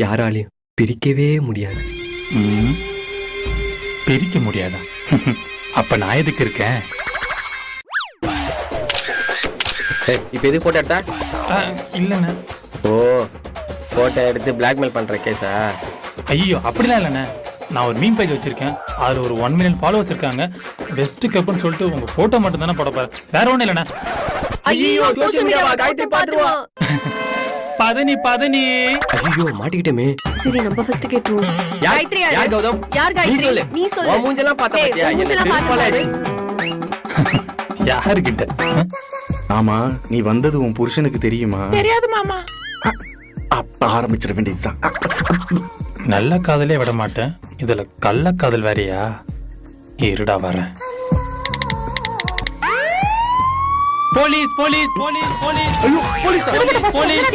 யாராலையும் பிரிக்கவே முடியாது. பிரிக்க முடியாதா? அப்ப நான் எதுக்கு இருக்கேன்? இப்ப எது போட்டோ எடுத்தா? இல்லண்ணே. ஓ, போட்டோ எடுத்து பிளாக்மெயில் பண்ற கேஸா? ஐயோ அப்படிலாம் இல்லைண்ணே. நான் ஒரு மீம் பேஜ் வச்சிருக்கேன். அதுல ஒரு 1 மில்லியன் ஃபாலோவர்ஸ் இருக்காங்க. பெஸ்ட் கப்புன்னு சொல்லிட்டு உங்க போட்டோ மட்டும் தானே போட போறேன், வேற ஒண்ணும் இல்லைண்ணே. ஐயோ சோஷியல் மீடியாவா காயத்ரி பாத்துருவா. பதனி ஐயோ மாட்டிக்கிட்டேமே. சரி நம்ம ஃபர்ஸ்ட் கேட்றோம். காயத்ரி யார் கௌதம்? யார் காயத்ரி? நீ சொல்லு. உன் மூஞ்செல்லாம் பார்த்தா பாத்தியா? மூஞ்செல்லாம் பார்த்தா யாருக்கிட்ட? ஆமா, நீ வந்தது உன் புருஷனுக்கு தெரியுமா? தெரியாது மாமா. அப்ப ஆரம்பிச்சிட வேண்டியதுதான். நல்ல காதலே விட மாட்டேன், இதுல கள்ள காதல் வேறையா? இருடா வரேன். Police police police police. ஐயோ, போலீஸ் போலீஸ்.